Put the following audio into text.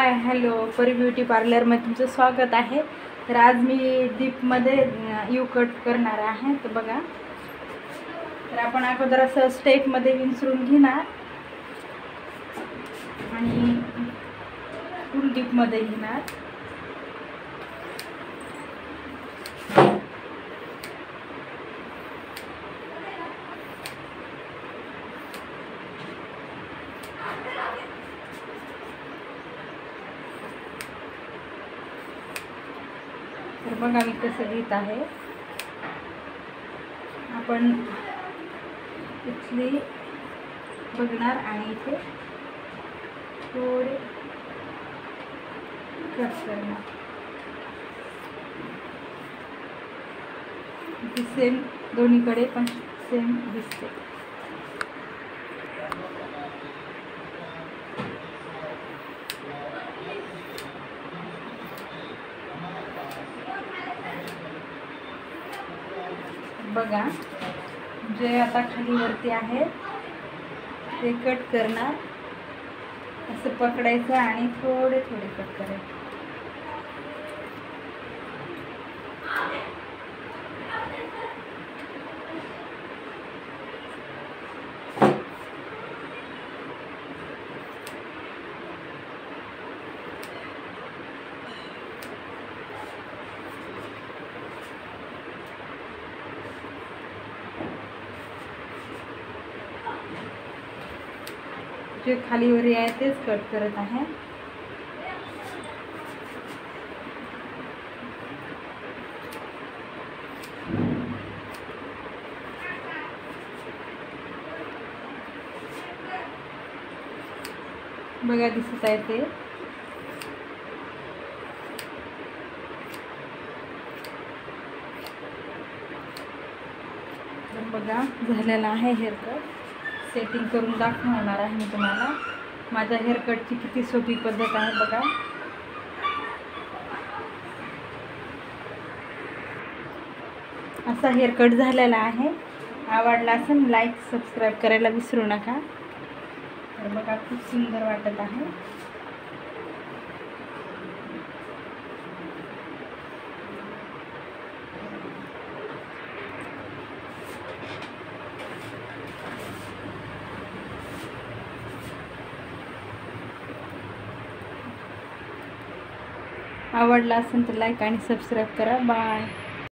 Hi hello परी beauty पार्लरमध्ये तुमचं स्वागत आहे। तर आज मी डीपमध्ये यू कट करणार आहे। तर बघा, तर आपण अगोदर असं स्टेपमध्ये विंचरून घेणार आणि फुल डीपमध्ये घेणार। तर बघा मी कसं घेत आहे। आपण इथली बघणार आणि इथे थोडे कट करणार। सेम दोन्हीकडे पण सेम दिसते। बघा, जे आता खाली वरती आहे ते कट करणार। असं पकडायचं आणि थोडे थोडे कट करायचे। जे खालीवर आहे तेच कट करत आहे। बघा दिसत आहे ते। तर बघा झालेला आहे हेअर कट। सेटिंग करून दाखवणार आहे मी तुम्हाला माझ्या हेअर कटची किती सोपी पद्धत आहे। बघा, असा हेअर कट झालेला आहे। आवडला असेल लाईक सबस्क्राईब करायला विसरू नका। तर बघा खूप सुंदर वाटत आहे। आवडला असेल तर लाईक आणि सबस्क्राईब करा। बाय।